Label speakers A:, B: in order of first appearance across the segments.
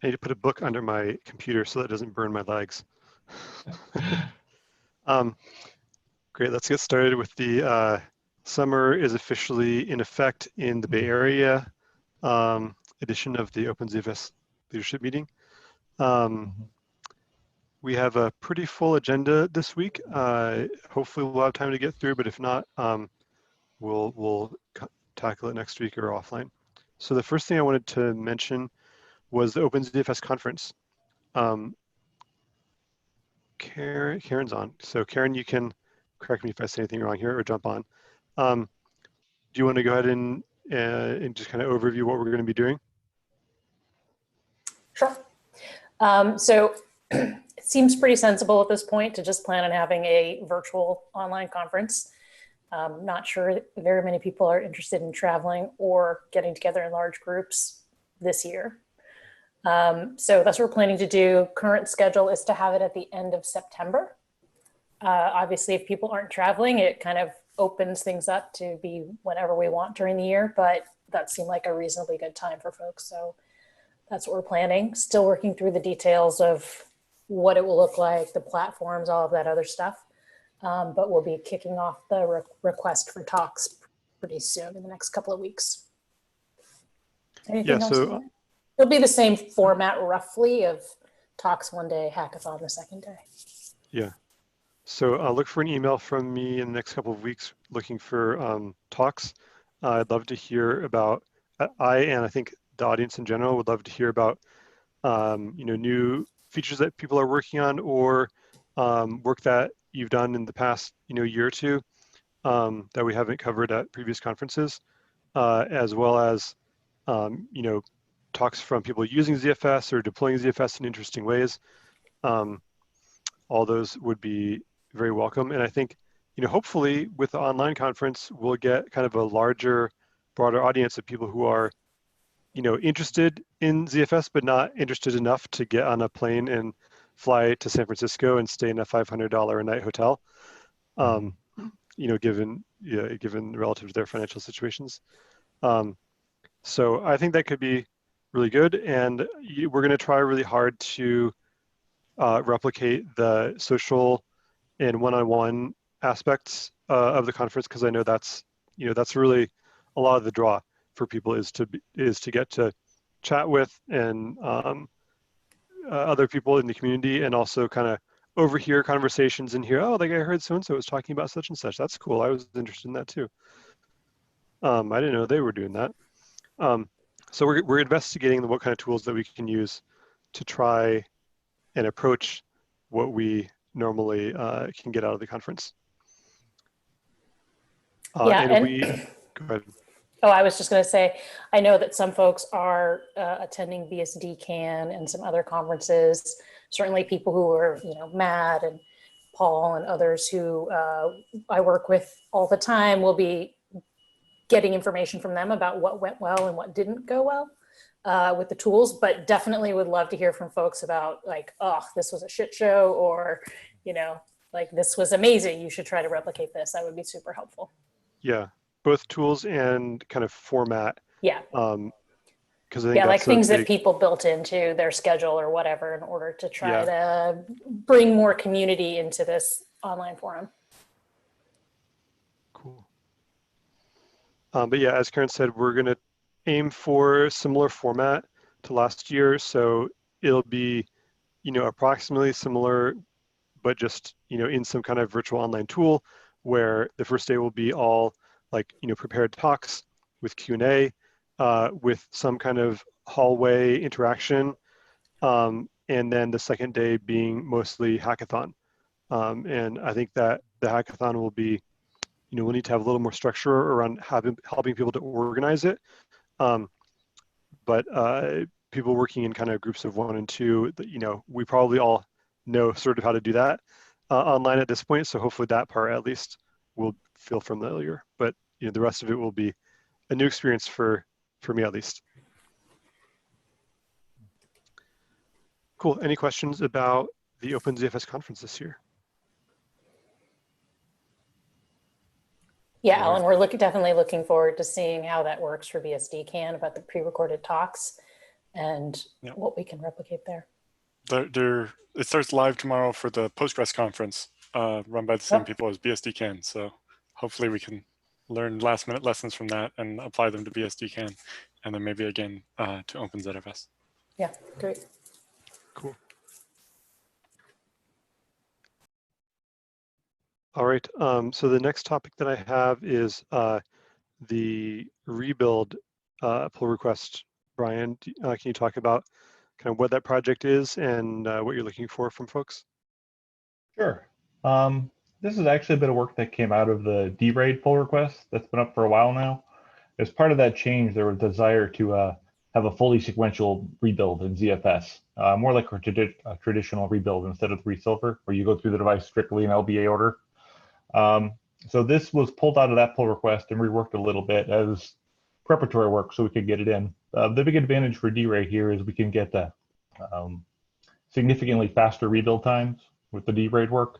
A: I need to put a book under my computer so that it doesn't burn my legs. Great, let's get started with the summer is officially in effect in the Bay Area edition of the OpenZFS leadership meeting. We have a pretty full agenda this week. Hopefully we'll have time to get through, but if not, we'll tackle it next week or offline. So the first thing I wanted to mention was the OpenZFS conference. Karen's on. So Karen, you can correct me if I say anything wrong here or jump on. Do you want to go ahead and just kind of overview what we're going to be doing?
B: Sure. So it seems pretty sensible at this point to just plan on having a virtual online conference. Not sure very many people are interested in traveling or getting together in large groups this year. So that's what we're planning to do. Current schedule is to have it at the end of September. Obviously, if people aren't traveling, it kind of opens things up to be whenever we want during the year, but that seemed like a reasonably good time for folks. So that's what we're planning. Still working through the details of what it will look like, the platforms, all of that other stuff. But we'll be kicking off the request for talks pretty soon in the next couple of weeks. Anything else? It'll be the same format roughly of talks one day, hackathon the second day.
A: Yeah. So I'll look for an email from me in the next couple of weeks looking for talks. I'd love to hear about, and I think the audience in general would love to hear about new features that people are working on or work that you've done in the past year or two that we haven't covered at previous conferences, as well as talks from people using ZFS or deploying ZFS in interesting ways. All those would be very welcome. And I think, hopefully with the online conference, we'll get kind of a larger, broader audience of people who are, interested in ZFS, but not interested enough to get on a plane and fly to San Francisco and stay in a $500 a night hotel, given relative to their financial situations. So I think that could be really good. And we're going to try really hard to replicate the social and one-on-one aspects of the conference, because I know that's really a lot of the draw for people is to get to chat with and other people in the community, and also kind of overhear conversations and hear, oh, like I heard so-and-so was talking about such and such. That's cool. I was interested in that too. I didn't know they were doing that. So we're investigating what kind of tools that we can use to try and approach what we normally can get out of the conference.
B: Go
A: ahead.
B: Oh, I was just going to say, I know that some folks are attending BSDCan and some other conferences. Certainly people who are, Matt and Paul and others who I work with all the time will be getting information from them about what went well and what didn't go well with the tools, but definitely would love to hear from folks about like, oh, this was a shit show, or, like this was amazing. You should try to replicate this. That would be super helpful.
A: Yeah, both tools and kind of format.
B: Yeah.
A: Because I think
B: like things that people built into their schedule or whatever in order to try to bring more community into this online forum.
A: Cool. But yeah, as Karen said, we're going to aim for similar format to last year. So it'll be, approximately similar, but just, in some kind of virtual online tool where the first day will be all like, prepared talks with Q&A, with some kind of hallway interaction. And then the second day being mostly hackathon. And I think that the hackathon will be, we'll need to have a little more structure around helping people to organize it. But people working in kind of groups of 1 and 2, we probably all know sort of how to do that online at this point. So hopefully that part at least will feel familiar. But the rest of it will be a new experience for me at least. Cool. Any questions about the OpenZFS conference this year?
B: Yeah, Alan, we're definitely looking forward to seeing how that works for BSDCan about the pre-recorded talks. and
C: Yep.
B: what we can replicate there.
C: It starts live tomorrow for the Postgres conference, run by the same people as BSDCan. So hopefully we can learn last-minute lessons from that and apply them to BSDCan, and then maybe again to OpenZFS.
B: Yeah, great.
A: Cool. All right. So the next topic that I have is the rebuild pull request. Brian, can you talk about kind of what that project is and what you're looking for from folks?
D: Sure. This is actually a bit of work that came out of the draid pull request that's been up for a while now. As part of that change, there was a desire to have a fully sequential rebuild in ZFS, more like a traditional rebuild instead of the resilver, where you go through the device strictly in LBA order. So this was pulled out of that pull request and reworked a little bit as preparatory work so we could get it in. The big advantage for draid here is we can get the significantly faster rebuild times with the draid work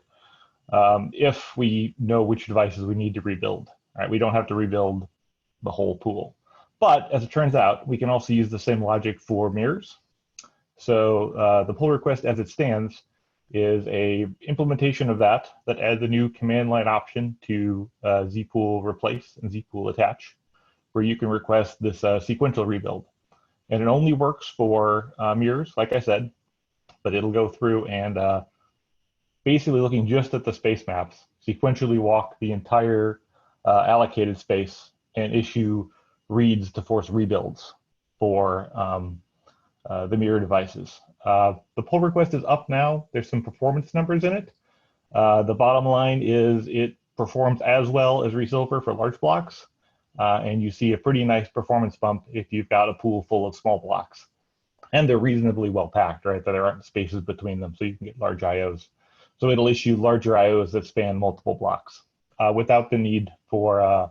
D: if we know which devices we need to rebuild. Right? We don't have to rebuild the whole pool. But as it turns out, we can also use the same logic for mirrors. So the pull request as it stands is a implementation of that adds a new command line option to zpool replace and zpool attach, where you can request this sequential rebuild. And it only works for mirrors, like I said, but it'll go through and basically looking just at the space maps, sequentially walk the entire allocated space and issue reads to force rebuilds for the mirror devices. The pull request is up now. There's some performance numbers in it. The bottom line is it performs as well as resilver for large blocks, and you see a pretty nice performance bump if you've got a pool full of small blocks. And they're reasonably well packed, right? That there aren't spaces between them, so you can get large IOs. So it'll issue larger IOs that span multiple blocks without the need for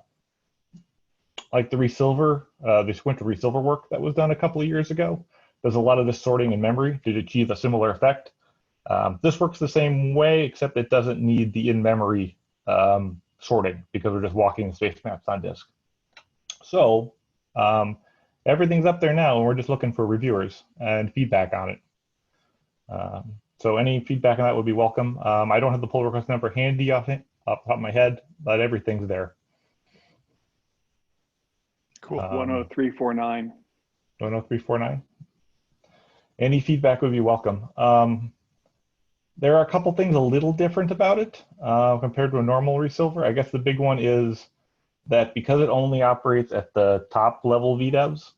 D: like the resilver, the sequential resilver work that was done a couple of years ago. There's a lot of this sorting in memory to achieve a similar effect. This works the same way, except it doesn't need the in-memory sorting because we're just walking the space maps on disk. So everything's up there now, and we're just looking for reviewers and feedback on it. So any feedback on that would be welcome. I don't have the pull request number handy off the top of my head, but everything's there.
A: Cool.
E: 10349.
D: 10349. Any feedback would be welcome. There are a couple things a little different about it compared to a normal resilver. I guess the big one is that because it only operates at the top level VDEVs,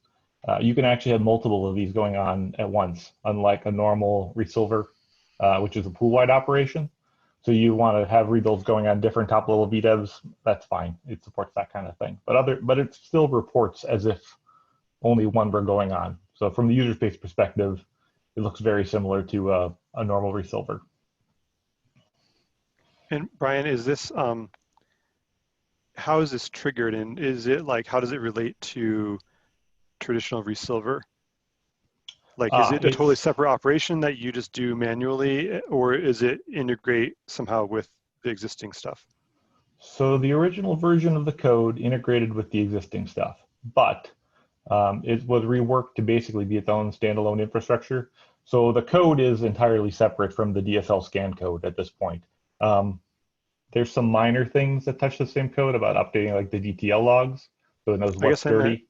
D: you can actually have multiple of these going on at once, unlike a normal resilver, which is a pool-wide operation. So you want to have rebuilds going on different top level VDEVs, that's fine. It supports that kind of thing. But it still reports as if only one were going on. So from the user space perspective, it looks very similar to a normal resilver.
A: And Brian, is this, how is this triggered? And is it like, how does it relate to traditional resilver? Like, is it a totally separate operation that you just do manually, or is it integrate somehow with the existing stuff?
D: So the original version of the code integrated with the existing stuff, but it was reworked to basically be its own standalone infrastructure. So the code is entirely separate from the DSL scan code at this point. There's some minor things that touch the same code about updating like the DTL logs, so it knows what's dirty.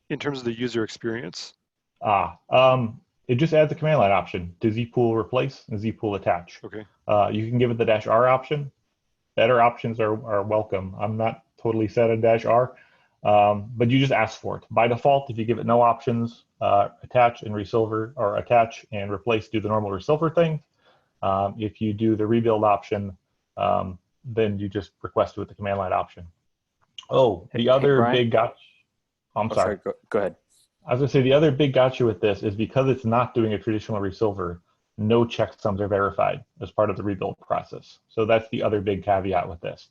A: In terms of the user experience.
D: It just adds a command line option to zpool replace and zpool attach.
A: Okay.
D: You can give it the -R option. Better options are welcome. I'm not totally set on -R, but you just ask for it. By default, if you give it no options, attach and resilver, or attach and replace, do the normal resilver thing. If you do the rebuild option, then you just request it with the command line option. Oh, the other big gotcha. I'm sorry.
F: Go ahead.
D: I was going to say the other big gotcha with this is because it's not doing a traditional resilver, no checksums are verified as part of the rebuild process. So that's the other big caveat with this.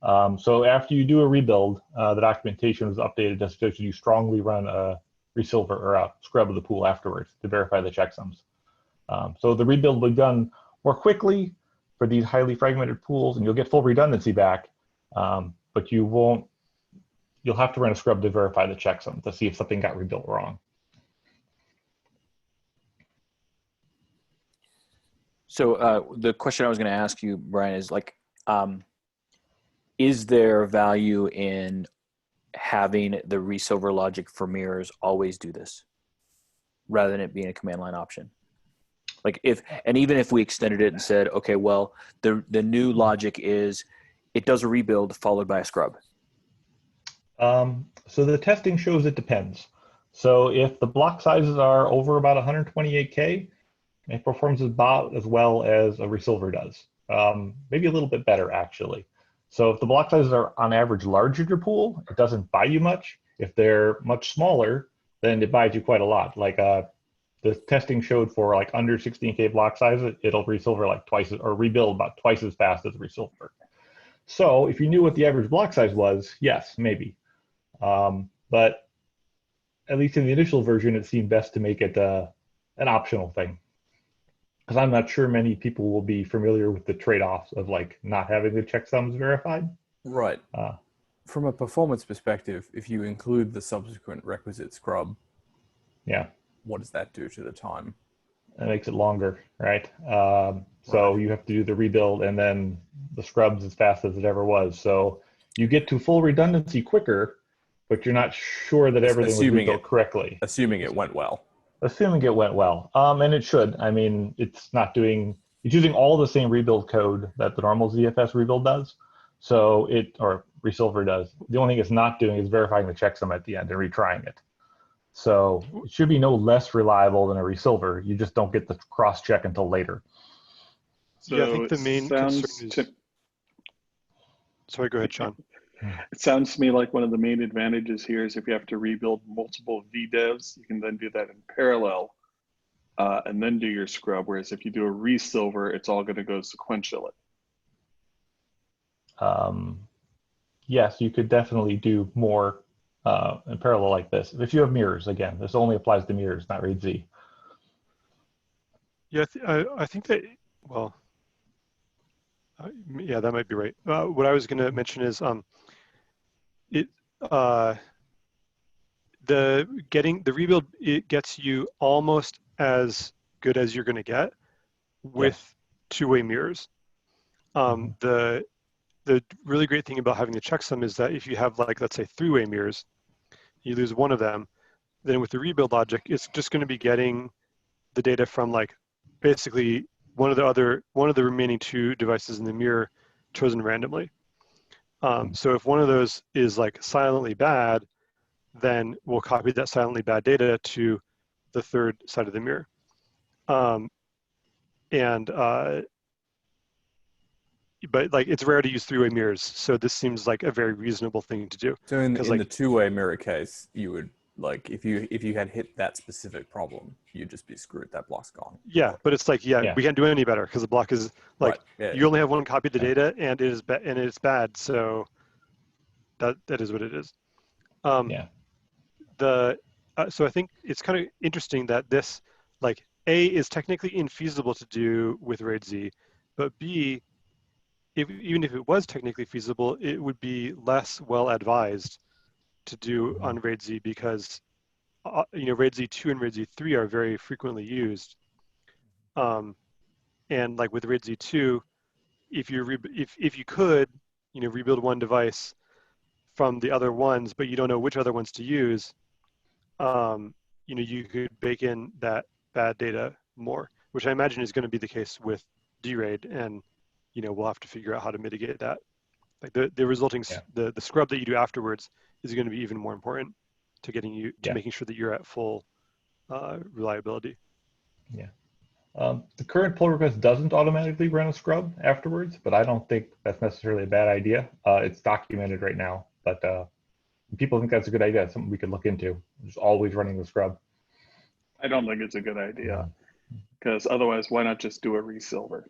D: So after you do a rebuild, the documentation was updated to suggest you strongly run a resilver or a scrub of the pool afterwards to verify the checksums. So the rebuild will be done more quickly for these highly fragmented pools, and you'll get full redundancy back, but you'll have to run a scrub to verify the checksum to see if something got rebuilt wrong.
E: So the question I was going to ask you, Brian, is like, is there value in having the resilver logic for mirrors always do this rather than it being a command line option? Like even if we extended it and said, okay, well, the new logic is it does a rebuild followed by a scrub.
D: So the testing shows it depends. So if the block sizes are over about 128K, it performs about as well as a resilver does. Maybe a little bit better, actually. So if the block sizes are on average larger in your pool, it doesn't buy you much. If they're much smaller, then it buys you quite a lot. Like the testing showed for like under 16K block size, it'll resilver like twice or rebuild about twice as fast as resilver. So if you knew what the average block size was, yes, maybe. But at least in the initial version, it seemed best to make it an optional thing. Because I'm not sure many people will be familiar with the trade-offs of like not having the checksums verified.
F: Right. From a performance perspective, if you include the subsequent requisite scrub,
D: yeah,
F: what does that do to the time?
D: It makes it longer, right? So you have to do the rebuild and then the scrubs as fast as it ever was. So you get to full redundancy quicker, but you're not sure that everything was rebuilt correctly.
F: Assuming it went well.
D: Assuming it went well, and it should. I mean, it's using all the same rebuild code that the normal ZFS rebuild does. So or resilver does. The only thing it's not doing is verifying the checksum at the end and retrying it. So it should be no less reliable than a resilver. You just don't get the cross check until later.
A: So yeah, I think the main concern is. Sorry, go ahead, Sean.
G: It sounds to me like one of the main advantages here is if you have to rebuild multiple VDEVs, you can then do that in parallel and then do your scrub. Whereas if you do a resilver, it's all going to go sequentially.
D: Yes, you could definitely do more in parallel like this. If you have mirrors, again, this only applies to mirrors, not RAID Z.
A: Yeah, I think that, well, yeah, that might be right. What I was going to mention is the rebuild, it gets you almost as good as you're going to get with two-way mirrors. The really great thing about having the checksum is that if you have, like, let's say three-way mirrors, you lose one of them, then with the rebuild logic, it's just going to be getting the data from like basically one of the remaining two devices in the mirror chosen randomly. So if one of those is like silently bad, then we'll copy that silently bad data to the third side of the mirror. But like it's rare to use three-way mirrors, so this seems like a very reasonable thing to do.
F: So in the two-way mirror case, you would, like, if you had hit that specific problem, you'd just be screwed. That block's gone.
A: Yeah, but it's like, we can't do any better because the block is like you only have one copy of the data, and it's bad. So that is what it is. So I think it's kind of interesting that this, like, A, is technically infeasible to do with RAID Z, but B, even if it was technically feasible, it would be less well advised to do on RAID Z because RAID Z2 and RAID Z3 are very frequently used. And like with RAID Z2, if you could rebuild one device from the other ones, but you don't know which other ones to use, you could bake in that bad data more, which I imagine is going to be the case with DRAID, and we'll have to figure out how to mitigate that. Like the resulting the scrub that you do afterwards is going to be even more important to getting you to making sure that you're at full reliability.
D: Yeah. The current pull request doesn't automatically run a scrub afterwards, but I don't think that's necessarily a bad idea. It's documented right now, but people think that's a good idea. It's something we could look into. Just always running the scrub.
G: I don't think it's a good idea because otherwise, why not just do a resilver?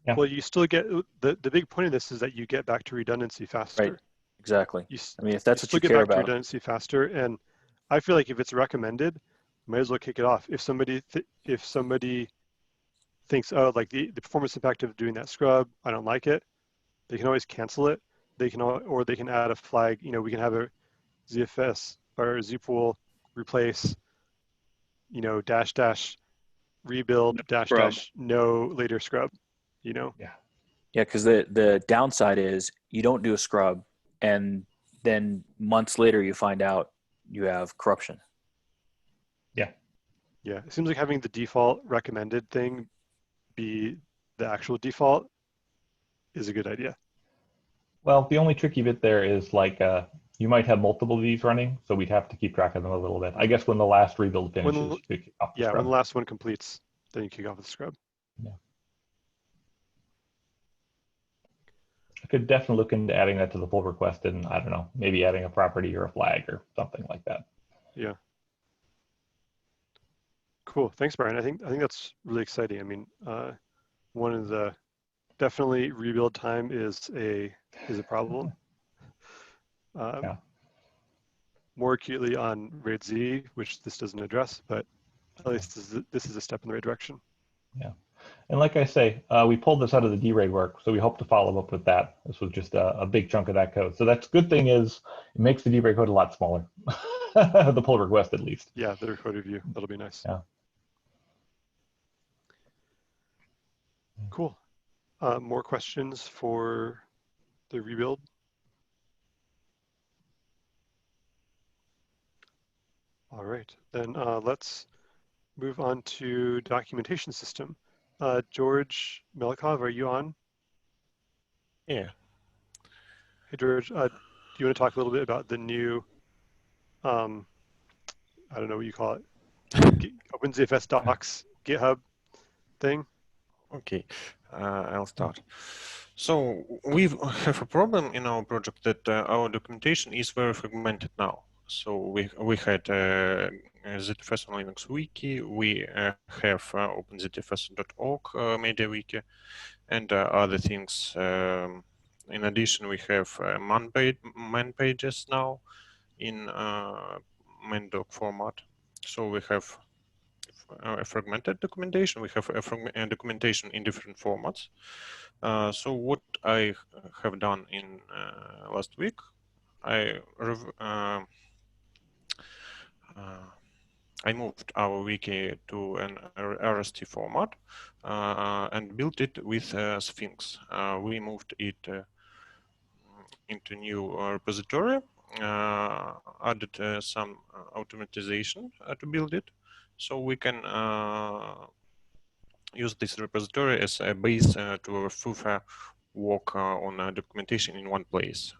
D: Yeah.
A: Well, you still get the big point of this is that you get back to redundancy faster.
E: Right. Exactly.
A: I
E: mean, if that's what you
A: get
E: care
A: back
E: about.
A: to redundancy faster, and I feel like if it's recommended, might as well kick it off. If somebody thinks, oh, like the performance impact of doing that scrub, I don't like it, they can always cancel it. They can add a flag. We can have a ZFS or ZPool replace, -- rebuild dash
G: scrub.
A: dash no later scrub, you know?
D: Yeah.
E: Yeah, because the downside is you don't do a scrub, and then months later you find out you have corruption.
A: Yeah, it seems like having the default recommended thing be the actual default is a good idea.
D: Well, the only tricky bit there is like you might have multiple of these running, so we'd have to keep track of them a little bit. I guess when the last rebuild finishes, you could kick off the
A: Yeah,
D: scrub.
A: when the last one completes, then you kick off the scrub.
D: Yeah. I could definitely look into adding that to the pull request and, I don't know, maybe adding a property or a flag or something like that.
A: Yeah. Cool. Thanks, Brian. I think that's really exciting. I mean, one of the definitely rebuild time is a problem.
D: Yeah.
A: More acutely on RAID Z, which this doesn't address, but at least this is a step in the right direction.
D: Yeah. And like I say, we pulled this out of the D-RAID work, so we hope to follow up with that. This was just a big chunk of that code. So that's good thing is it makes the D-RAID code a lot smaller, the pull request at least.
A: Yeah, the code review, that'll be nice.
D: Yeah.
A: Cool. More questions for the rebuild? All right, then let's move on to documentation system. George Melikov, are you on?
H: Yeah.
A: Hey, George, do you want to talk a little bit about the new, I don't know what you call it, OpenZFS docs GitHub thing?
H: Okay, I'll start. So we have a problem in our project that our documentation is very fragmented now. So we had ZFS on Linux wiki, we have OpenZFS.org media wiki, and other things. In addition, we have man pages now in main doc format. So we have a fragmented documentation. We have a documentation in different formats. So what I have done in last week, I moved our wiki to an RST format and built it with Sphinx. We moved it into new repository, added some automatization to build it, so we can use this repository as a base to our FUFA work on documentation in one place.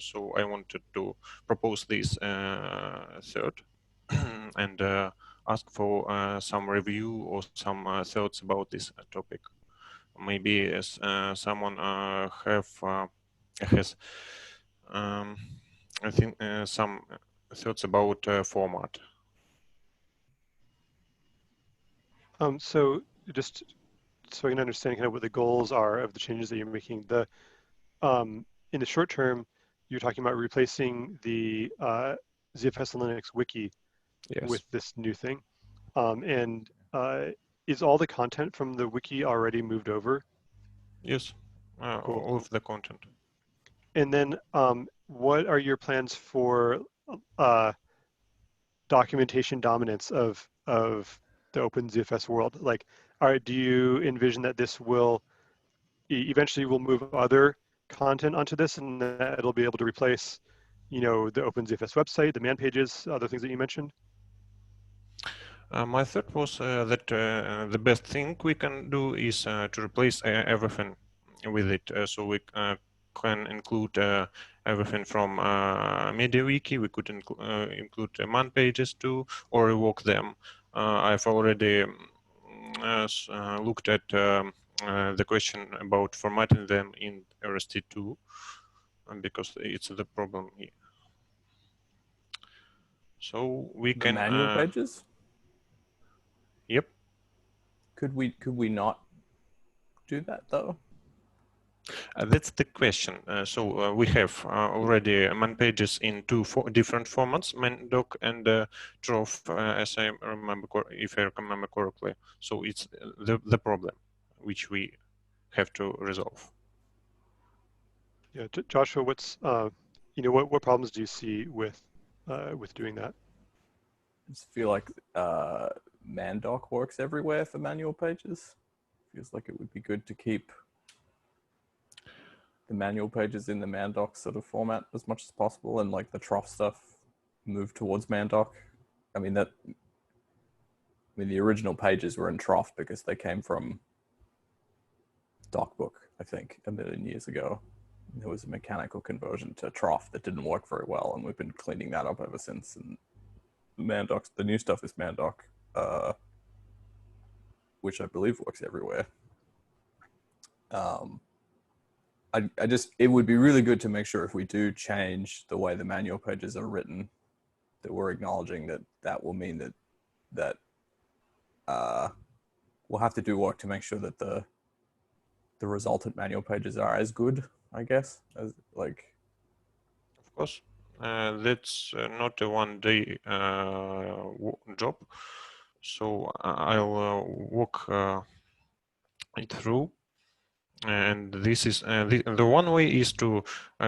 H: So I wanted to propose this third and ask for some review or some thoughts about this topic. Maybe as someone has I think some thoughts about format.
A: So just so I can understand kind of what the goals are of the changes that you're making, in the short term, you're talking about replacing the ZFS and Linux wiki
H: Yes.
A: with this new thing. And is all the content from the wiki already moved over?
H: Yes,
A: Cool.
H: all of the content.
A: And then what are your plans for documentation dominance of the OpenZFS world? Like, do you envision that this will eventually will move other content onto this, and that it'll be able to replace, the OpenZFS website, the man pages, other things that you mentioned?
H: My thought was that the best thing we can do is to replace everything with it. So we can include everything from MediaWiki. We could include man pages too, or revoke them. I've already looked at the question about formatting them in RST2, because it's the problem here. So we can
F: manual pages.
H: Yep.
F: Could we not do that though?
H: That's the question. So we have already man pages in different formats, mandoc and trove, as I remember, if I remember correctly. So it's the problem which we have to resolve.
A: Yeah, Joshua, what's what problems do you see with doing that?
F: I just feel like mandoc works everywhere for manual pages. Feels like it would be good to keep the manual pages in the mandoc sort of format as much as possible, and like the trough stuff move towards mandoc. I mean the original pages were in trough because they came from DocBook, I think, a million years ago. There was a mechanical conversion to trough that didn't work very well, and we've been cleaning that up ever since. And mandoc, the new stuff is mandoc, which I believe works everywhere. It would be really good to make sure if we do change the way the manual pages are written, that we're acknowledging that will mean that we'll have to do work to make sure that the resultant manual pages are as good, I guess, as like.
H: Of course, that's not a one-day job, so I'll walk it through. And this is the one way is to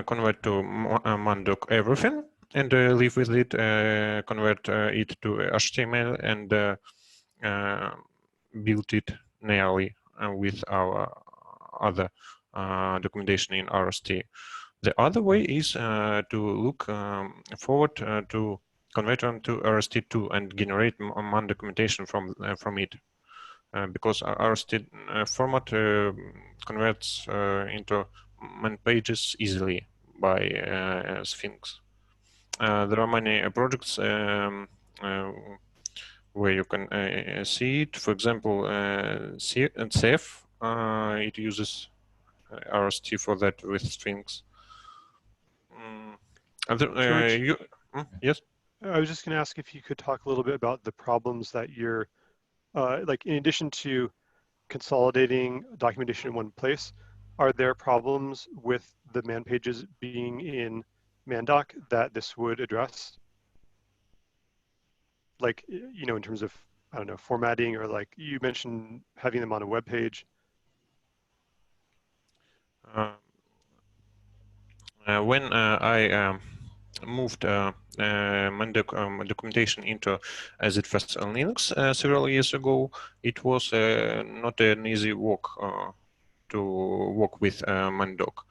H: convert to mandoc everything and live with it, convert it to HTML and build it nearly with our other documentation in RST. The other way is to look forward to convert on to RST2 and generate man documentation from it. Because RST format converts into man pages easily by Sphinx. There are many projects where you can see it. For example, CF, it uses RST for that with Sphinx.
A: George,
H: yes?
A: I was just going to ask if you could talk a little bit about the problems that you're like, in addition to consolidating documentation in one place, are there problems with the man pages being in mandoc that this would address? Like, you know, in terms of, I don't know, formatting, or like you mentioned having them on a web page.
H: When I moved documentation into ZFS on Linux several years ago, it was not an easy work to work with mandoc.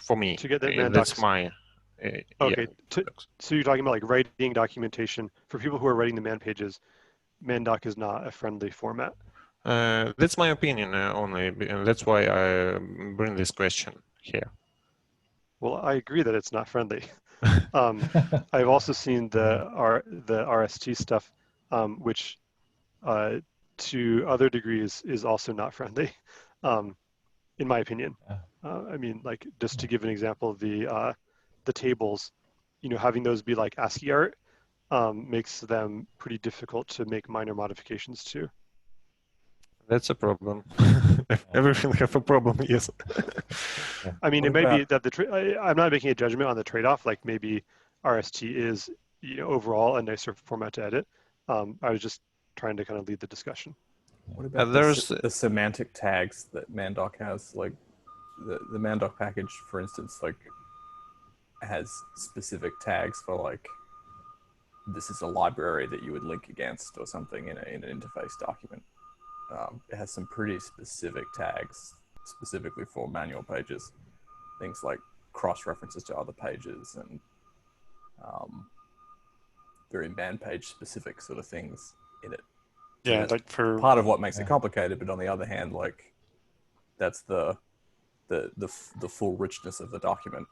H: For me,
A: to get that
H: that's my
A: okay.
H: Yeah.
A: So you're talking about like writing documentation for people who are writing the man pages. Mandoc is not a friendly format.
H: That's my opinion only, and that's why I bring this question here.
A: Well, I agree that it's not friendly. I've also seen the RST stuff, which to other degrees is also not friendly, in my opinion. I mean, like, just to give an example, the tables, you know, having those be like ASCII art makes them pretty difficult to make minor modifications to.
H: That's a problem. Everything have a problem, yes.
A: I mean, it may be that I'm not making a judgment on the trade-off. Like, maybe RST is, you know, overall a nicer format to edit. I was just trying to kind of lead the discussion.
F: What about the semantic tags that mandoc has? Like the mandoc package, for instance, like has specific tags for like, this is a library that you would link against or something in an interface document. It has some pretty specific tags specifically for manual pages. Things like cross references to other pages and very man page specific sort of things in it.
C: Yeah, like for
F: part of what makes it complicated, but on the other hand, like that's the full richness of the document.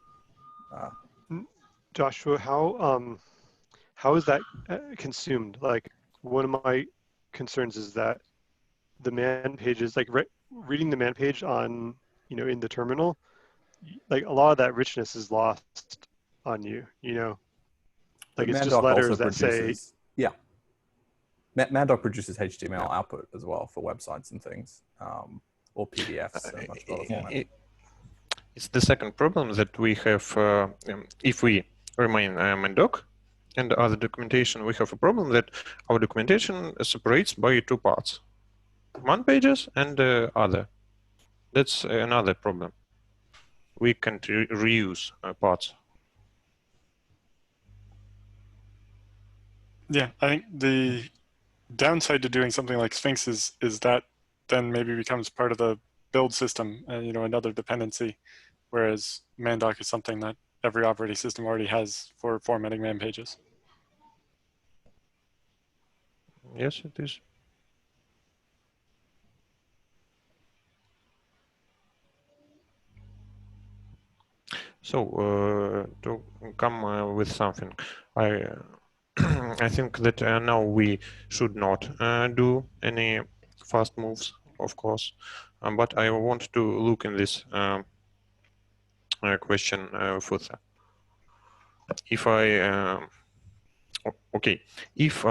A: Joshua, how is that consumed? Like, one of my concerns is that the man pages, like reading the man page on, you know, in the terminal, like a lot of that richness is lost on you, you know, like it's just letters that say.
F: Yeah. Mandoc produces HTML output as well for websites and things, or PDFs and much broader format.
H: It's the second problem that we have. If we remain mandoc and other documentation, we have a problem that our documentation separates by two parts: man pages and other. That's another problem. We can reuse parts.
C: Yeah, I think downside to doing something like Sphinx is that then maybe becomes part of the build system, you know, another dependency, whereas mandoc is something that every operating system already has for formatting man pages.
H: Yes, it is. So to come with something, I I think that now we should not do any fast moves, of course, but I want to look in this question further. If okay, if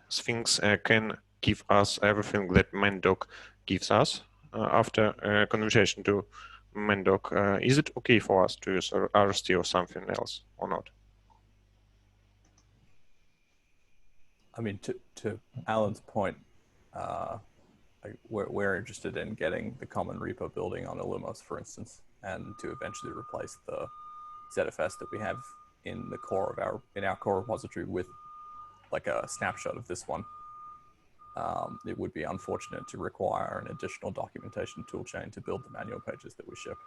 H: Sphinx can give us everything that mandoc gives us after conversion to mandoc, is it okay for us to use RST or something else or not?
F: I mean, to Alan's point, like we're interested in getting the common repo building on Illumos, for instance, and to eventually replace the ZFS that we have in the core of our core repository with like a snapshot of this one. It would be unfortunate to require an additional documentation toolchain to build the manual pages that we ship.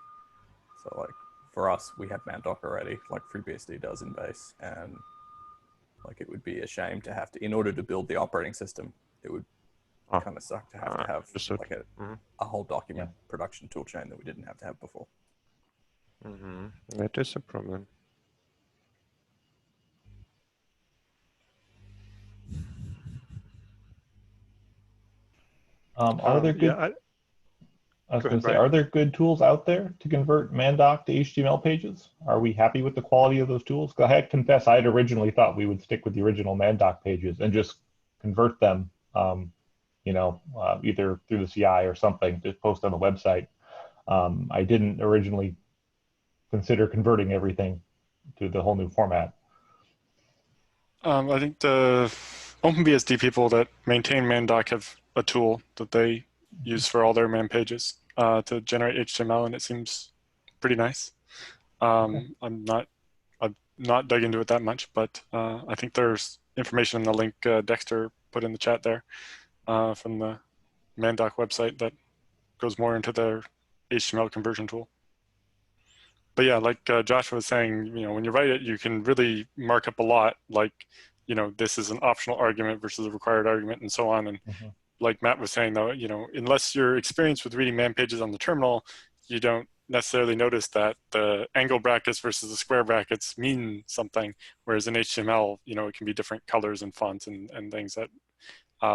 F: So like for us, we have mandoc already, like FreeBSD does in base, and like it would be a shame to have to, in order to build the operating system, it would kind of suck to have like a whole document production toolchain that we didn't have to have before.
H: That is a problem.
D: Are there good?
A: Yeah,
D: I was
A: Go
D: going
A: ahead,
D: to say,
A: Brian.
D: are there good tools out there to convert mandoc to HTML pages? Are we happy with the quality of those tools? Go ahead, confess. I had originally thought we would stick with the original mandoc pages and just convert them, you know, either through the CI or something to post on the website. I didn't originally consider converting everything to the whole new format.
C: I think the OpenBSD people that maintain mandoc have a tool that they use for all their man pages to generate HTML, and it seems pretty nice. I've not dug into it that much, but I think there's information in the link Dexter put in the chat there from the mandoc website that goes more into their HTML conversion tool. But yeah, like Joshua was saying, you know, when you write it, you can really mark up a lot, like, you know, this is an optional argument versus a required argument and so on. And like Matt was saying, though, you know, unless you're experienced with reading man pages on the terminal, you don't necessarily notice that the angle brackets versus the square brackets mean something. Whereas in HTML, you know, it can be different colors and fonts and things that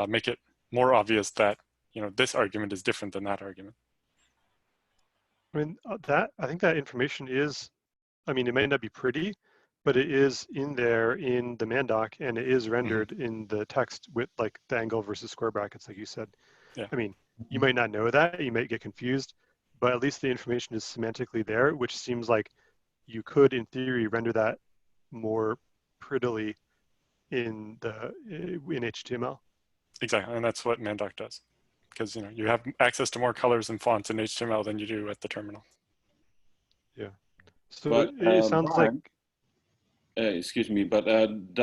C: make it more obvious that, you know, this argument is different than that argument.
A: I mean, I think that information is, I mean, it may not be pretty, but it is in there in the mandoc, and it is rendered in the text with like the angle versus square brackets, like you said.
C: Yeah.
A: I mean, you might not know that, you might get confused, but at least the information is semantically there, which seems like you could, in theory, render that more prettily in HTML.
C: Exactly, and that's what mandoc does. Because, you know, you have access to more colors and fonts in HTML than you do at the terminal.
A: Yeah. So
I: but,
A: it sounds
I: Brian,
A: like.
I: Excuse me, but aren't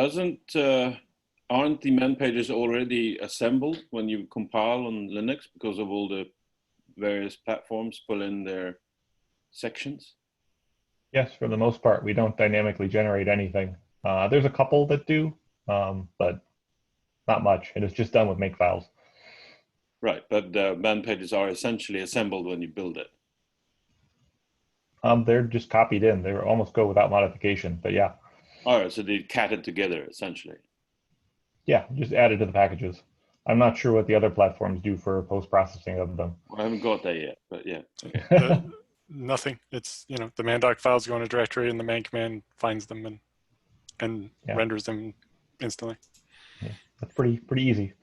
I: the man pages already assembled when you compile on Linux because of all the various platforms pull in their sections?
D: Yes, for the most part, we don't dynamically generate anything. There's a couple that do, but not much. And it's just done with makefiles.
I: Right, but the man pages are essentially assembled when you build it.
D: They're just copied in. They almost go without modification, but yeah.
I: All right, so they catted together essentially.
D: Yeah, just added to the packages. I'm not sure what the other platforms do for post-processing of them.
I: Well, I haven't got there yet, but yeah.
C: Nothing. It's, you know, the mandoc files go in a directory and the man command finds them and renders them instantly.
D: Yeah, that's pretty easy.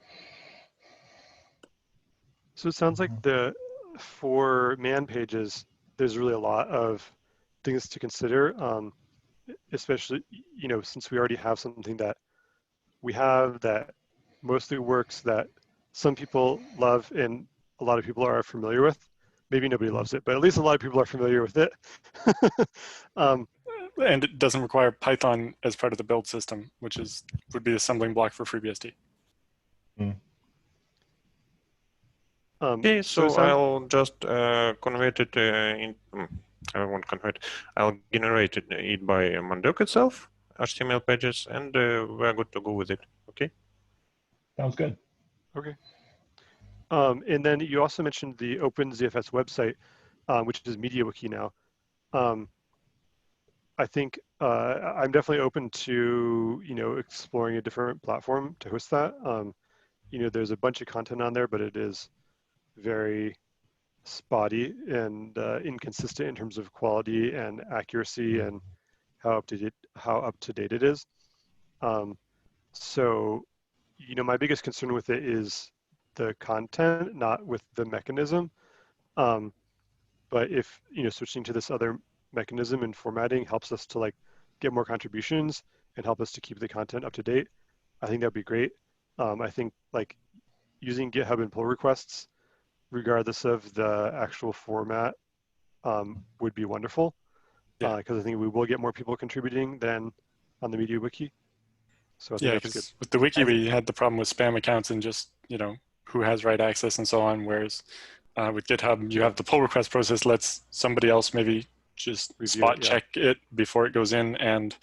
A: So it sounds like for man pages, there's really a lot of things to consider, especially, you know, since we already have something that we have that mostly works, that some people love and a lot of people are familiar with. Maybe nobody loves it, but at least a lot of people are familiar with it.
C: And it doesn't require Python as part of the build system, which would be the assembling block for FreeBSD.
H: Okay, so
A: it sounds,
H: I'll just convert it I won't convert. I'll generate it by Mandoc itself, HTML pages, and we're good to go with it. Okay.
D: Sounds good.
A: okay. And then you also mentioned the OpenZFS website, which is MediaWiki now. I think I'm definitely open to, exploring a different platform to host that. There's a bunch of content on there, but it is very spotty and inconsistent in terms of quality and accuracy and how up to date it is. So, my biggest concern with it is the content, not with the mechanism. But if switching to this other mechanism and formatting helps us to get more contributions and help us to keep the content up to date, I think that'd be great. I think using GitHub and pull requests, regardless of the actual format, would be wonderful. Because I think we will get more people contributing than on the MediaWiki. So I think that's good.
C: With the wiki, we had the problem with spam accounts and just, who has right access and so on. Whereas with GitHub, you have the pull request process lets somebody else maybe just spot check it before it goes in. And,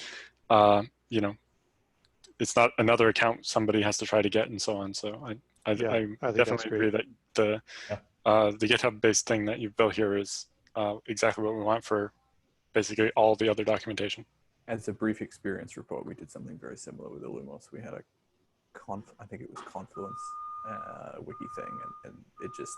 C: it's not another account somebody has to try to get and so on. So I definitely agree that the GitHub-based thing that you've built here is exactly what we want for basically all the other documentation.
F: As a brief experience report, we did something very similar with Illumos. We had a I think it was Confluence wiki thing, and it just,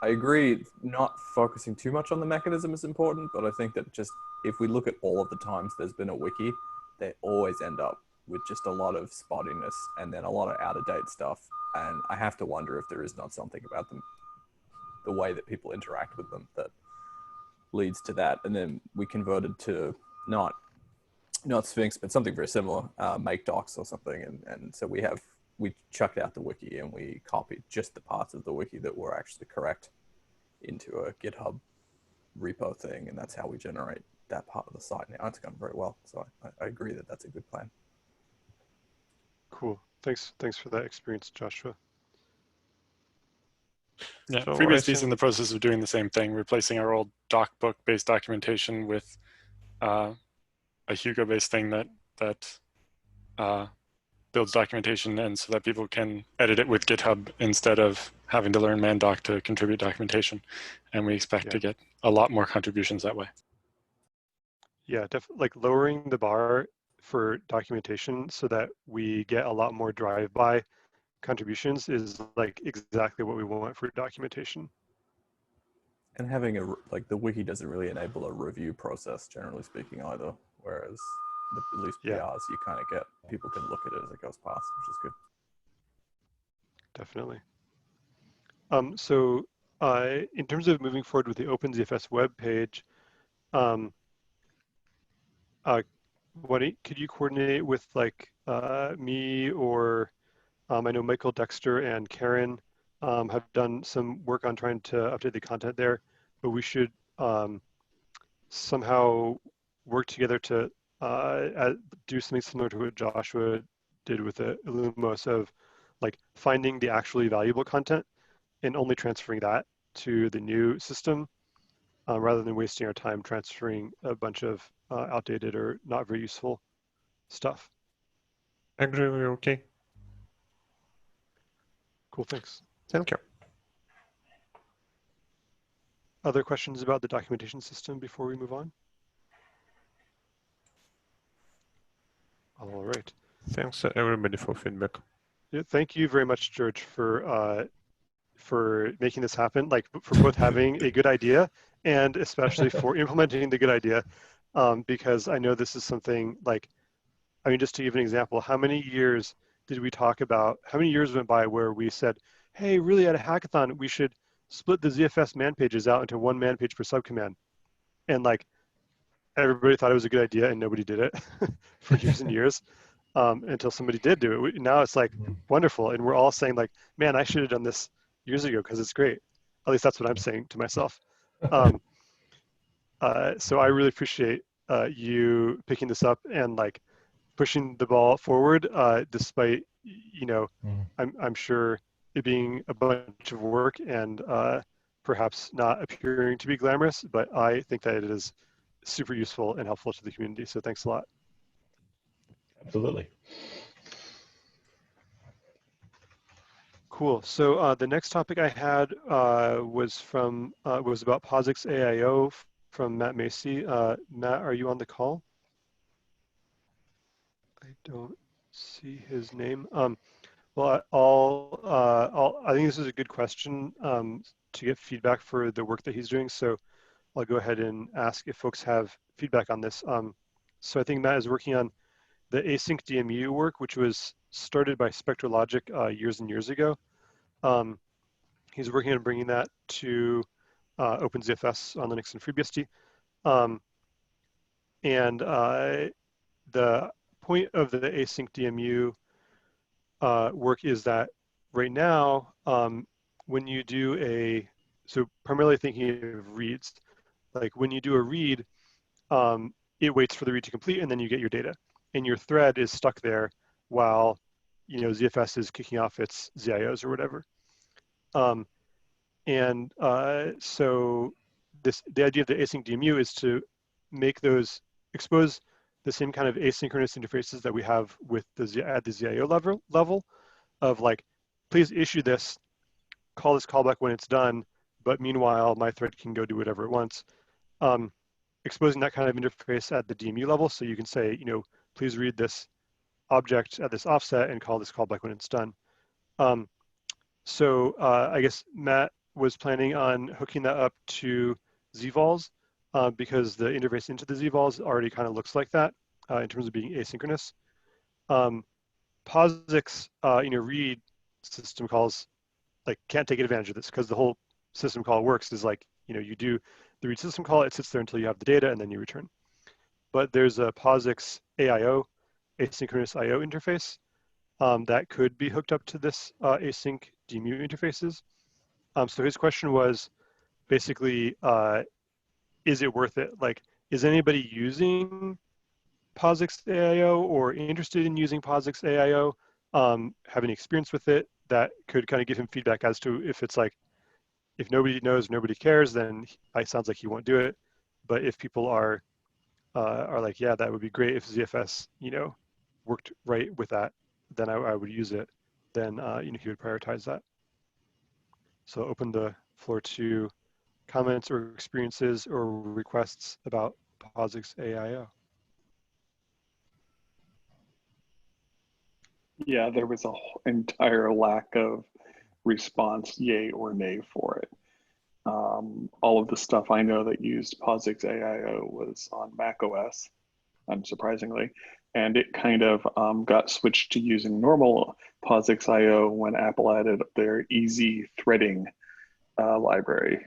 F: I agree, not focusing too much on the mechanism is important, but I think that just, if we look at all of the times there's been a wiki, they always end up with just a lot of spottiness and then a lot of out-of-date stuff. And I have to wonder if there is not something about them, the way that people interact with them, that leads to that. And then we converted to not Sphinx, but something very similar, make docs or something. And so we chucked out the wiki and we copied just the parts of the wiki that were actually correct into a GitHub repo thing. And that's how we generate that part of the site now. It's gone very well. So I agree that that's a good plan.
A: Cool. Thanks for that experience, Joshua.
C: Yeah,
H: So
C: FreeBSD in the process of doing the same thing, replacing our old docbook-based documentation with a Hugo-based thing that builds documentation, and so that people can edit it with GitHub instead of having to learn Mandoc to contribute documentation. And we expect to get a lot more contributions that way.
A: Yeah, definitely, lowering the bar for documentation so that we get a lot more drive-by contributions is exactly what we want for documentation.
F: And having the wiki doesn't really enable a review process, generally speaking, either. Whereas at least PRs, you kind of get, people can look at it as it goes past, which is good.
A: Definitely. So in terms of moving forward with the OpenZFS web page, could you coordinate with me or I know Michael, Dexter, and Karen have done some work on trying to update the content there, but we should somehow work together to do something similar to what Joshua did with the Illumos of finding the actually valuable content and only transferring that to the new system rather than wasting our time transferring a bunch of outdated or not very useful stuff.
H: I agree, we're okay.
A: Cool, thanks.
H: Thank you.
A: Other questions about the documentation system before we move on? All right.
H: Thanks everybody for feedback.
A: Yeah, thank you very much, George, for making this happen, for both having a good idea and especially for implementing the good idea, because I know this is something just to give an example, how many years did we talk about, how many years went by where we said, hey, really at a hackathon, we should split the ZFS man pages out into one man page per subcommand. And everybody thought it was a good idea and nobody did it for years and years until somebody did do it. Now it's wonderful. And we're all saying man, I should have done this years ago because it's great. At least that's what I'm saying to myself. So I really appreciate you picking this up and pushing the ball forward despite you know, I'm sure it being a bunch of work and perhaps not appearing to be glamorous, but I think that it is super useful and helpful to the community. So thanks a lot.
D: Absolutely.
A: Cool. So the next topic I had was about POSIX AIO from Matt Macy. Matt, are you on the call? I don't see his name. Well, I think this is a good question to get feedback for the work that he's doing. So I'll go ahead and ask if folks have feedback on this. So I think Matt is working on the async DMU work, which was started by SpectraLogic years and years ago. He's working on bringing that to OpenZFS on Linux and FreeBSD. And the point of the async DMU work is that right now, when you do so primarily thinking of reads, like when you do a read, it waits for the read to complete and then you get your data. And your thread is stuck there while ZFS is kicking off its ZIOs or whatever. So the idea of the async DMU is to make expose the same kind of asynchronous interfaces that we have with at the ZIO level of like, please issue this, call this callback when it's done, but meanwhile, my thread can go do whatever it wants. Exposing that kind of interface at the DMU level, so you can say, please read this object at this offset and call this callback when it's done. So I guess Matt was planning on hooking that up to zvols because the interface into the zvols already kind of looks like that in terms of being asynchronous. POSIX, read system calls can't take advantage of this because the whole system call works is like, you do the read system call, it sits there until you have the data and then you return. But there's a POSIX AIO, asynchronous IO interface that could be hooked up to this async DMU interfaces. So his question was basically, is it worth it? Like, is anybody using POSIX AIO or interested in using POSIX AIO, have any experience with it that could kind of give him feedback as to if it's like, if nobody knows, nobody cares, then it sounds like he won't do it. But if people are like, yeah, that would be great if ZFS, worked right with that, then I would use it. Then he would prioritize that. So open the floor to comments or experiences or requests about POSIX AIO.
G: Yeah, there was an entire lack of response, yay or nay for it. All of the stuff I know that used POSIX AIO was on Mac OS, unsurprisingly, and it kind of got switched to using normal POSIX IO when Apple added their easy threading library.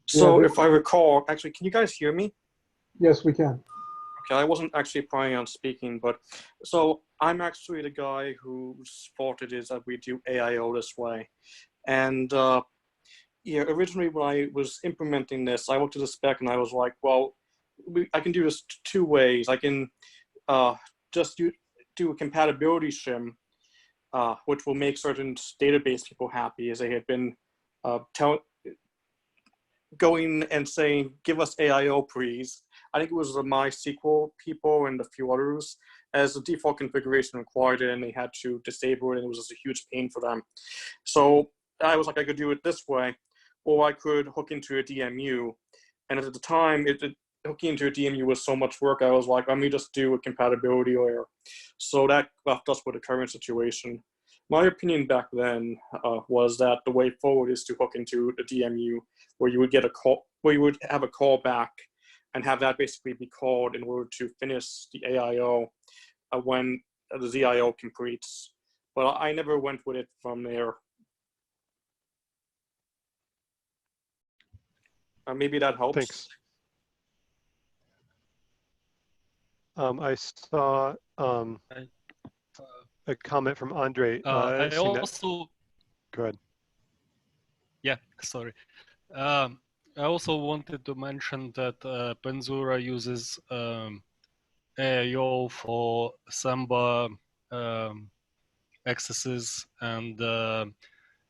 J: So if I recall, actually, can you guys hear me?
K: Yes, we can.
J: Okay, I wasn't actually planning on speaking, but so I'm actually the guy whose fault it is that we do AIO this way. And yeah, originally when I was implementing this, I looked at the spec and I was like, well, I can do this two ways. I can just do a compatibility shim, which will make certain database people happy, as they had been going and saying, give us AIO, please. I think it was the MySQL people and a few others, as the default configuration required it, and they had to disable it, and it was just a huge pain for them. So I was like, I could do it this way, or I could hook into a DMU. And at the time, hooking into a DMU was so much work, I was like, let me just do a compatibility layer. So that left us with the current situation. My opinion back then was that the way forward is to hook into a DMU where you would get a call, where you would have a callback and have that basically be called in order to finish the AIO when the ZIO completes. But I never went with it from there. Maybe that helps.
A: Thanks. I saw a comment from Andre.
L: I also,
A: go ahead.
L: Yeah, sorry. I also wanted to mention that Penzura uses AIO for Samba accesses, and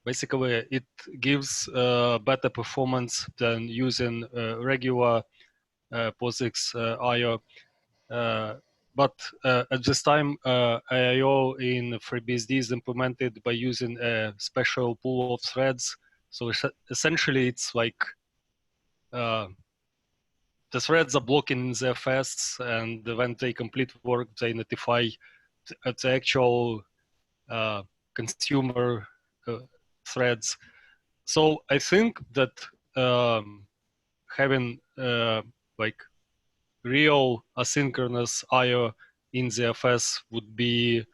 L: basically it gives better performance than using regular POSIX IO. But at this time, AIO in FreeBSD is implemented by using a special pool of threads. So essentially, it's like the threads are blocking ZFS, and when they complete work, they notify the actual consumer threads. So I think that having like real asynchronous IO in ZFS would be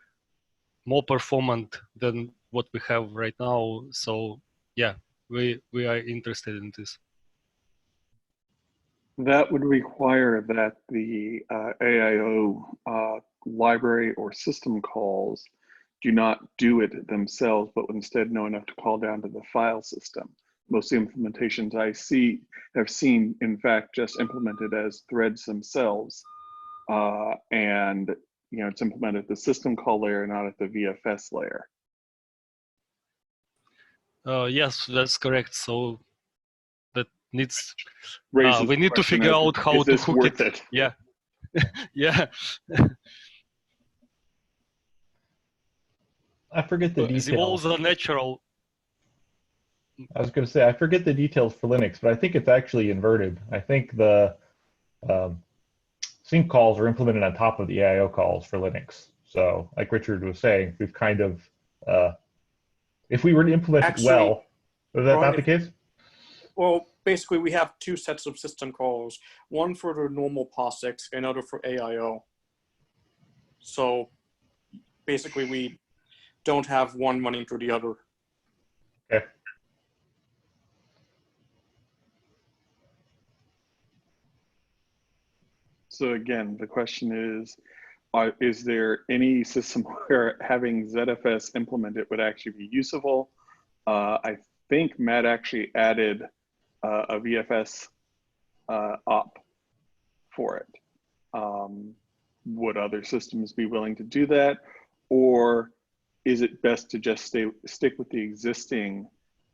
L: more performant than what we have right now. So yeah, we are interested in this.
G: That would require that the AIO library or system calls do not do it themselves, but instead know enough to call down to the file system. Most of the implementations I have seen, in fact, just implemented as threads themselves. And it's implemented at the system call layer, not at the VFS layer.
L: Yes, that's correct. So that needs,
G: Raises
L: we need to figure out how to hook it. Yeah, yeah.
D: I forget the details.
L: The walls are natural.
D: I was going to say, I forget the details for Linux, but I think it's actually inverted. I think the sync calls are implemented on top of the AIO calls for Linux. So like Richard was saying, we've kind of, if we were to implement it well, is that not the case?
J: Well, basically we have two sets of system calls, one for the normal POSIX, another for AIO. So basically we don't have one running through the other.
D: Okay.
G: So again, the question is there any system where having ZFS implemented would actually be useful? I think Matt actually added a VFS op for it. Would other systems be willing to do that? Or is it best to just stick with the existing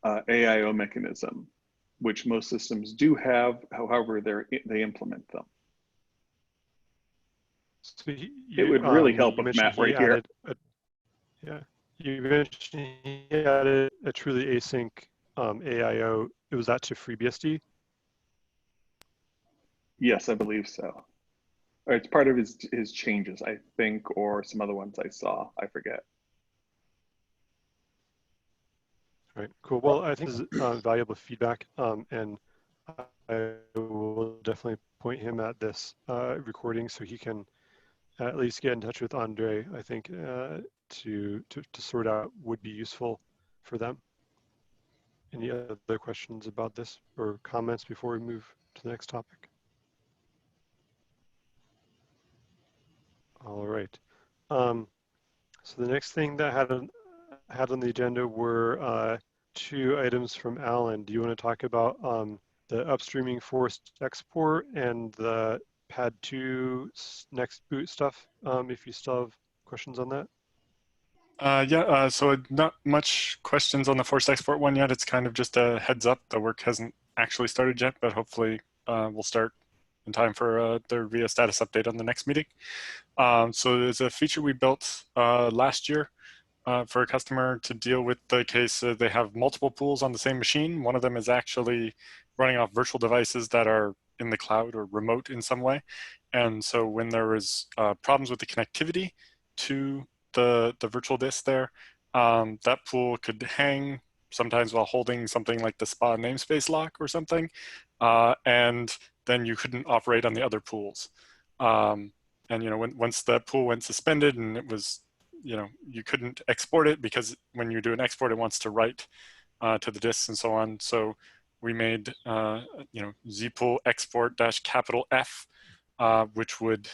G: AIO mechanism, which most systems do have, however they implement them?
A: So
G: it would really help if Matt were here.
A: Yeah, you mentioned he added a truly async AIO. Was that to FreeBSD?
G: Yes, I believe so. Or it's part of his changes, I think, or some other ones I saw. I forget.
A: All right, cool. Well, I think this is valuable feedback, and I will definitely point him at this recording so he can at least get in touch with Andre, I think, to sort out would be useful for them. Any other questions about this or comments before we move to the next topic? All right. So the next thing that had on the agenda were 2 items from Alan. Do you want to talk about the upstreaming forced export and the pad 2 next boot stuff, if you still have questions on that?
C: So not much questions on the forced export one yet. It's kind of just a heads up. The work hasn't actually started yet, but hopefully we'll start in time for the RIA status update on the next meeting. So there's a feature we built last year for a customer to deal with the case they have multiple pools on the same machine. One of them is actually running off virtual devices that are in the cloud or remote in some way. And so when there was problems with the connectivity to the virtual disk there, that pool could hang sometimes while holding something like the SPA namespace lock or something, and then you couldn't operate on the other pools. And once the pool went suspended and it was, you couldn't export it because when you do an export, it wants to write to the disks and so on. So we made zpool export -F, which would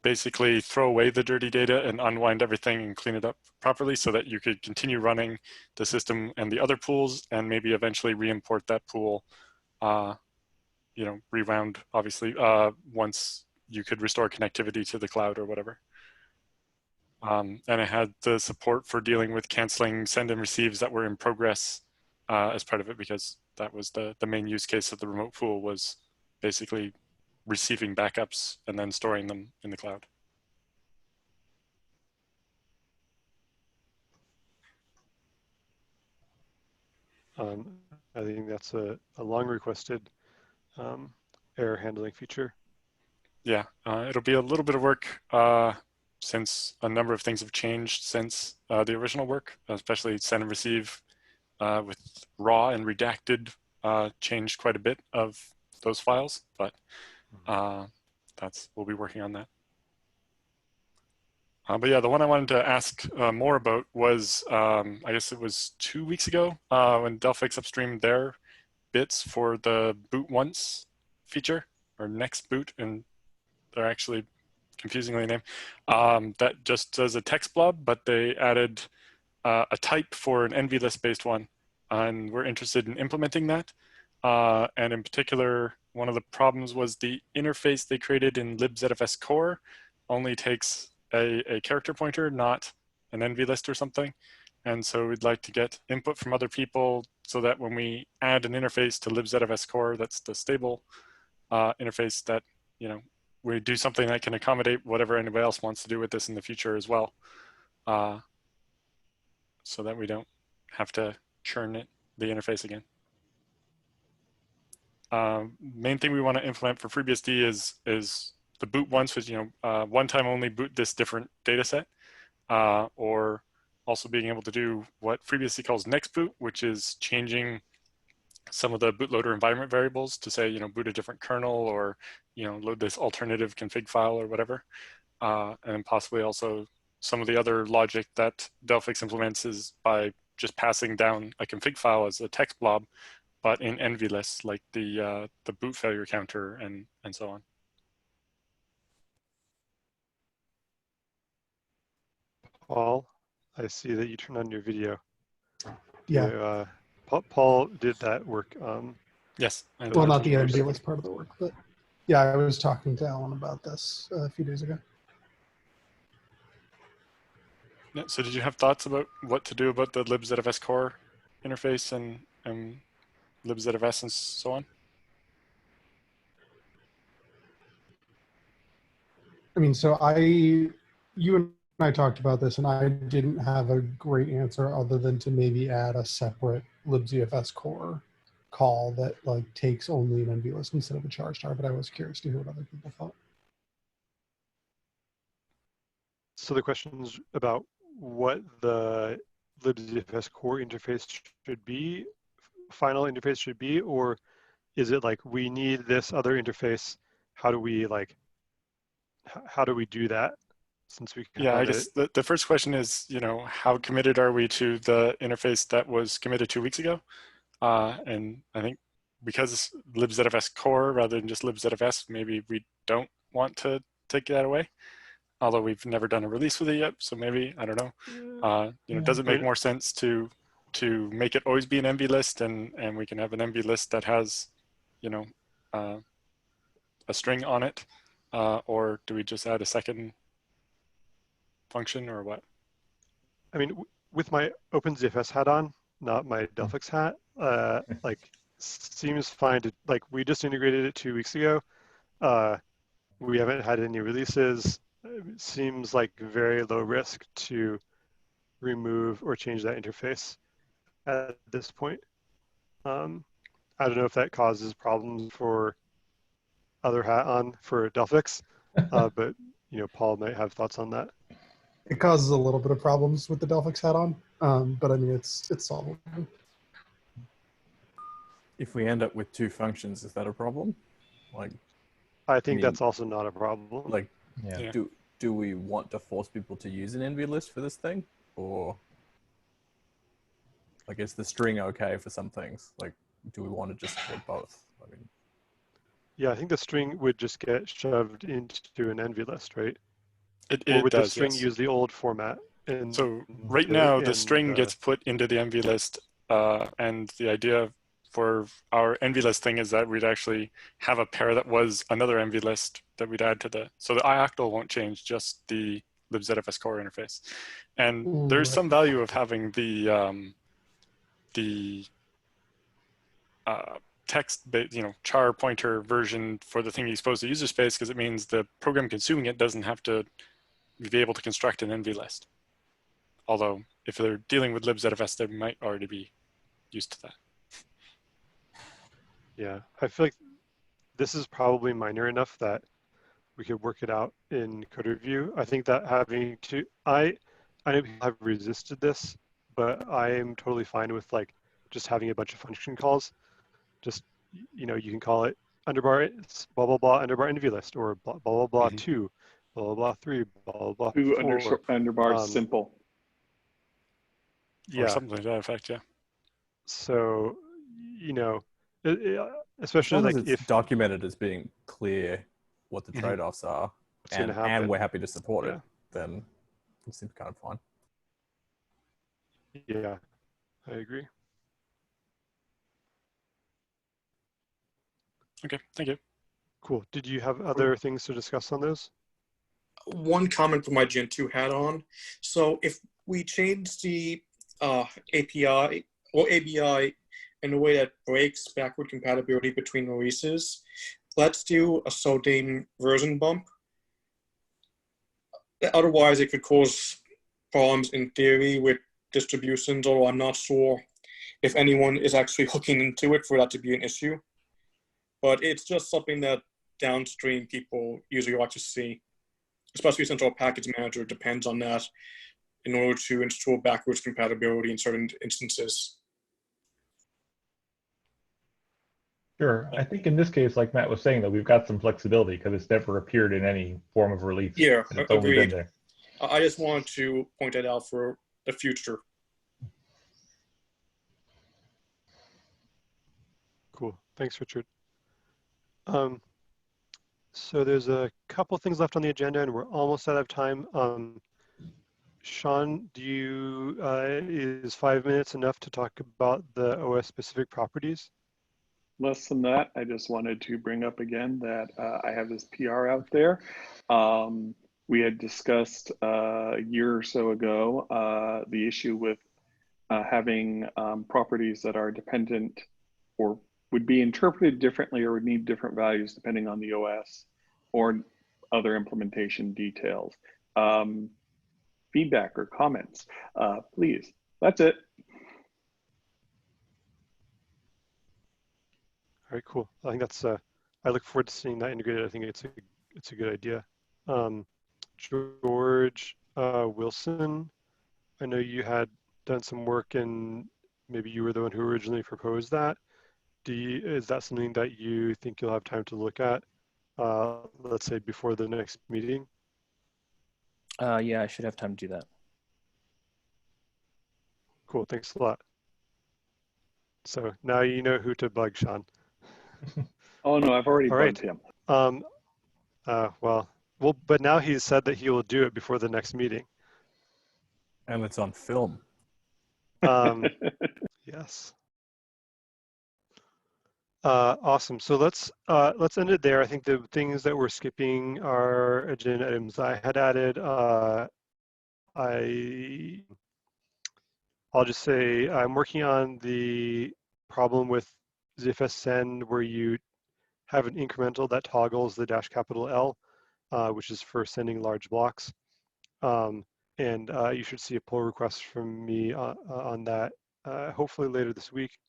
C: basically throw away the dirty data and unwind everything and clean it up properly so that you could continue running the system and the other pools and maybe eventually re-import that pool, rewound obviously once you could restore connectivity to the cloud or whatever. And it had the support for dealing with canceling send and receives that were in progress as part of it, because that was the main use case of the remote pool, was basically receiving backups and then storing them in the cloud.
A: I think that's a long requested error handling feature.
C: Yeah, it'll be a little bit of work since a number of things have changed since the original work, especially send and receive with raw and redacted changed quite a bit of those files, but we'll be working on that. But yeah, the one I wanted to ask more about was, I guess it was 2 weeks ago when Delphix upstreamed their bits for the boot once feature, or next boot, and they're actually confusingly named, that just does a text blob, but they added a type for an NVList based one, and we're interested in implementing that. And in particular, one of the problems was the interface they created in libzfs core only takes a character pointer, not an NVList or something. And so we'd like to get input from other people so that when we add an interface to libzfs core, that's the stable interface, that, you know, we do something that can accommodate whatever anybody else wants to do with this in the future as well, so that we don't have to churn the interface again. Main thing we want to implement for FreeBSD is the boot once, which, you know, one time only boot this different data set, or also being able to do what FreeBSD calls next boot, which is changing some of the bootloader environment variables to say, you know, boot a different kernel, or, you know, load this alternative config file or whatever. And possibly also some of the other logic that Delphix implements is by just passing down a config file as a text blob, but in NVList, like the boot failure counter and so on.
A: Paul, I see that you turned on your video.
K: Yeah.
A: Paul did that work.
C: Yes.
K: Well, not the NVList part of the work, but yeah, I was talking to Alan about this a few days ago.
C: Yeah, so did you have thoughts about what to do about the libzfs core interface and libzfs and so on?
K: I mean, so you and I talked about this, and I didn't have a great answer other than to maybe add a separate libzfs core call that like takes only an NVList instead of a char star, but I was curious to hear what other people thought.
A: So the question is about what the libzfs core interface should be, final interface should be, or is it like we need this other interface? How do we do that? Since we
C: Yeah, I guess the first question is, you know, how committed are we to the interface that was committed 2 weeks ago? And I think because libzfs core rather than just libzfs, maybe we don't want to take that away. Although we've never done a release with it yet, so maybe, I don't know. You know, does it make more sense to make it always be an NVList, and we can have an NVList that has, you know, a string on it, or do we just add a second function, or what?
A: I mean, with my OpenZFS hat on, not my Delphix hat, like seems fine to, like, we just integrated it 2 weeks ago. We haven't had any releases. It seems like very low risk to remove or change that interface at this point. I don't know if that causes problems for other hat on for Delphix, but you know, Paul might have thoughts on that.
K: It causes a little bit of problems with the Delphix hat on, but I mean, it's solvable.
F: If we end up with 2 functions, is that a problem? Like,
A: I think that's also not a problem.
F: Like,
E: Yeah.
F: do we want to force people to use an NVList for this thing, or like is the string okay for some things? Like, do we want to just support both? I mean,
A: yeah, I think the string would just get shoved into an NVList, right?
C: Or
A: would
C: does,
A: the string
C: yes.
A: use the old format?
C: So right now the string gets put into the NVList, and the idea for our envy list thing is that we'd actually have a pair that was another envy list that we'd add to the, so the ioctl won't change, just the libzfs core interface. And there's some value of having the text, char pointer version for the thing you expose to user space, because it means the program consuming it doesn't have to be able to construct an envy list. Although if they're dealing with libzfs, they might already be used to that.
A: Yeah, I feel like this is probably minor enough that we could work it out in code review. I think that having to, I know people have resisted this, but I am totally fine with like just having a bunch of function calls. Just, you can call it underbar blah blah blah underbar envy list, or blah blah blah 2, blah blah blah 3, blah blah
G: 2
A: 4.
G: underbar simple.
C: Or something to that effect, yeah.
A: So, especially
F: as long
A: like
F: as it's
A: if
F: documented as being clear what the trade-offs are, and we're happy to support it, then it seems kind of fine.
A: Yeah, I agree.
C: Okay, thank you.
A: Cool. Did you have other things to discuss on those?
J: One comment for my Gen 2 hat on. So if we change the API or ABI in a way that breaks backward compatibility between releases, let's do a Sodane version bump. Otherwise, it could cause problems in theory with distributions, although I'm not sure if anyone is actually hooking into it for that to be an issue. But it's just something that downstream people usually like to see, especially since our package manager depends on that in order to install backwards compatibility in certain instances.
D: Sure. I think in this case, like Matt was saying, that we've got some flexibility because it's never appeared in any form of release.
J: Yeah,
D: it's only been there.
J: I just wanted to point that out for the future.
A: Cool. Thanks, Richard. So there's a couple things left on the agenda, and we're almost out of time. Sean, is 5 minutes enough to talk about the OS specific properties?
G: Less than that. I just wanted to bring up again that I have this PR out there. We had discussed a year or so ago the issue with having properties that are dependent or would be interpreted differently or would need different values depending on the OS or other implementation details. Feedback or comments, please. That's it.
A: All right, cool. I think that's, I look forward to seeing that integrated. I think it's a good idea. George Wilson, I know you had done some work and maybe you were the one who originally proposed that. Is that something that you think you'll have time to look at, let's say before the next meeting?
E: Yeah, I should have time to do that.
A: Cool, thanks a lot. So now you know who to bug, Sean.
G: Oh no, I've already bugged him.
A: Well, but now he's said that he will do it before the next meeting.
F: And it's on film.
A: Yes. Awesome. So let's end it there. I think the things that we're skipping are agenda items. I had added. I'll just say I'm working on the problem with ZFS send where you have an incremental that toggles the -L, which is for sending large blocks. And you should see a pull request from me on that hopefully later this week.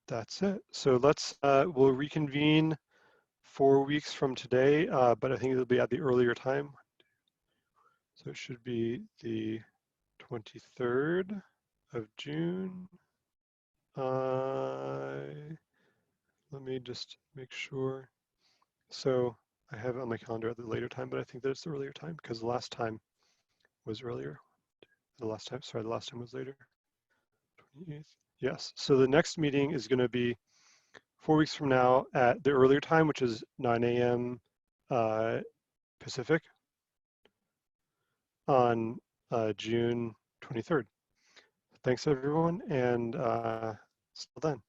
A: That's it. So we'll reconvene 4 weeks from today, but I think it'll be at the earlier time. So it should be the 23rd of June. Let me just make sure. So I have it on my calendar at the later time, but I think that it's the earlier time because the last time was earlier. The last time was later. 28th. Yes, so the next meeting is going to be 4 weeks from now at the earlier time, which is 9 a.m. Pacific on June 23rd. Thanks everyone, and till then.